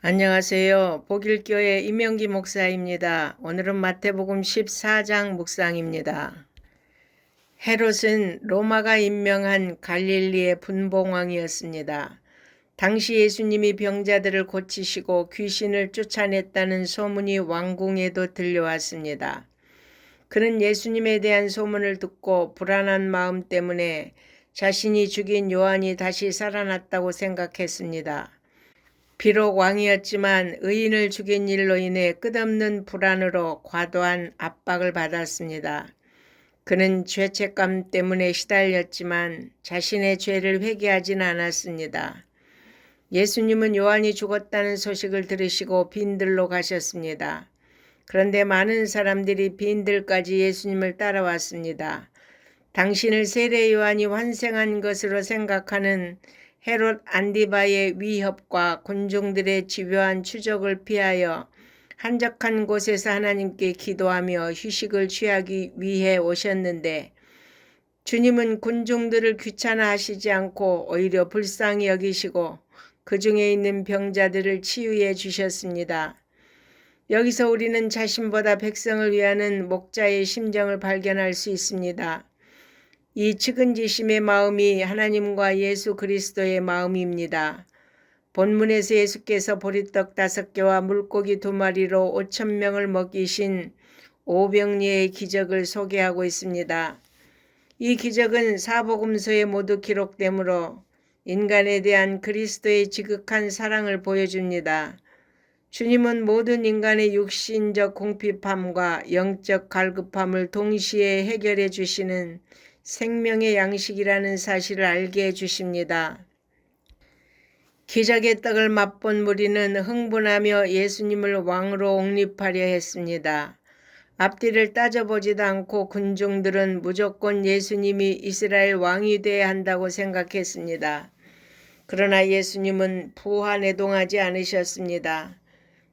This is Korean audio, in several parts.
안녕하세요. 복일교회 임영기 목사입니다. 오늘은 마태복음 14장 묵상입니다. 헤롯은 로마가 임명한 갈릴리의 분봉왕이었습니다. 당시 예수님이 병자들을 고치시고 귀신을 쫓아냈다는 소문이 왕궁에도 들려왔습니다. 그는 예수님에 대한 소문을 듣고 불안한 마음 때문에 자신이 죽인 요한이 다시 살아났다고 생각했습니다. 비록 왕이었지만 의인을 죽인 일로 인해 끝없는 불안으로 과도한 압박을 받았습니다. 그는 죄책감 때문에 시달렸지만 자신의 죄를 회개하진 않았습니다. 예수님은 요한이 죽었다는 소식을 들으시고 빈들로 가셨습니다. 그런데 많은 사람들이 빈들까지 예수님을 따라왔습니다. 당신을 세례 요한이 환생한 것으로 생각하는 헤롯 안디바의 위협과 군중들의 집요한 추적을 피하여 한적한 곳에서 하나님께 기도하며 휴식을 취하기 위해 오셨는데 주님은 군중들을 귀찮아하시지 않고 오히려 불쌍히 여기시고 그 중에 있는 병자들을 치유해 주셨습니다. 여기서 우리는 자신보다 백성을 위하는 목자의 심정을 발견할 수 있습니다. 이 측은지심의 마음이 하나님과 예수 그리스도의 마음입니다. 본문에서 예수께서 보리떡 5개와 물고기 2마리로 5,000명을 먹이신 오병리의 기적을 소개하고 있습니다. 이 기적은 사복음서에 모두 기록되므로 인간에 대한 그리스도의 지극한 사랑을 보여줍니다. 주님은 모든 인간의 육신적 궁핍함과 영적 갈급함을 동시에 해결해 주시는 생명의 양식이라는 사실을 알게 해주십니다. 기적의 떡을 맛본 무리는 흥분하며 예수님을 왕으로 옹립하려 했습니다. 앞뒤를 따져보지도 않고 군중들은 무조건 예수님이 이스라엘 왕이 되어야 한다고 생각했습니다. 그러나 예수님은 부하내동하지 않으셨습니다.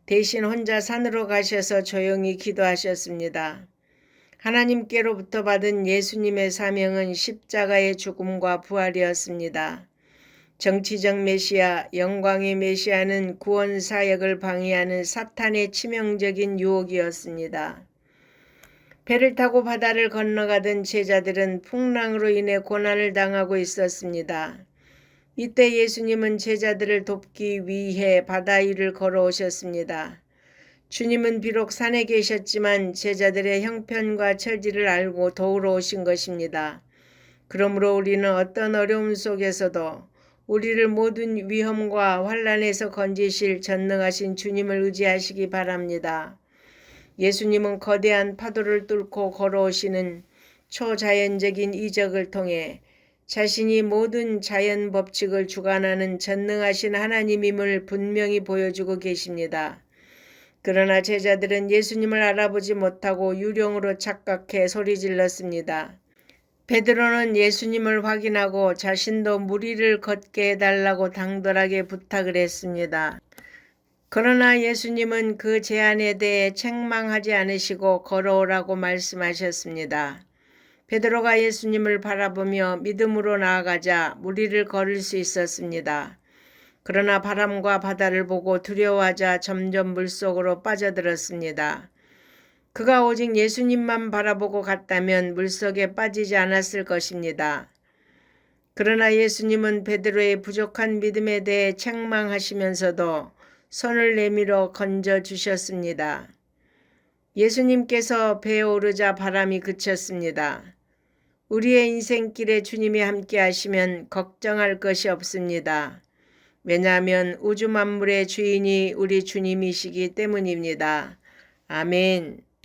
대신 혼자 산으로 가셔서 조용히 기도하셨습니다. 하나님께로부터 받은 예수님의 사명은 십자가의 죽음과 부활이었습니다. 정치적 메시아, 영광의 메시아는 구원 사역을 방해하는 사탄의 치명적인 유혹이었습니다. 배를 타고 바다를 건너가던 제자들은 풍랑으로 인해 고난을 당하고 있었습니다. 이때 예수님은 제자들을 돕기 위해 바다 위를 걸어오셨습니다. 주님은 비록 산에 계셨지만 제자들의 형편과 처지를 알고 도우러 오신 것입니다. 그러므로 우리는 어떤 어려움 속에서도 우리를 모든 위험과 환난에서 건지실 전능하신 주님을 의지하시기 바랍니다. 예수님은 거대한 파도를 뚫고 걸어오시는 초자연적인 이적을 통해 자신이 모든 자연 법칙을 주관하는 전능하신 하나님임을 분명히 보여주고 계십니다. 그러나 제자들은 예수님을 알아보지 못하고 유령으로 착각해 소리질렀습니다. 베드로는 예수님을 확인하고 자신도 무리를 걷게 해달라고 당돌하게 부탁을 했습니다. 그러나 예수님은 그 제안에 대해 책망하지 않으시고 걸어오라고 말씀하셨습니다. 베드로가 예수님을 바라보며 믿음으로 나아가자 무리를 걸을 수 있었습니다. 그러나 바람과 바다를 보고 두려워하자 점점 물속으로 빠져들었습니다. 그가 오직 예수님만 바라보고 갔다면 물속에 빠지지 않았을 것입니다. 그러나 예수님은 베드로의 부족한 믿음에 대해 책망하시면서도 손을 내밀어 건져주셨습니다. 예수님께서 배에 오르자 바람이 그쳤습니다. 우리의 인생길에 주님이 함께 하시면 걱정할 것이 없습니다. 왜냐하면 우주 만물의 주인이 우리 주님이시기 때문입니다. 아멘.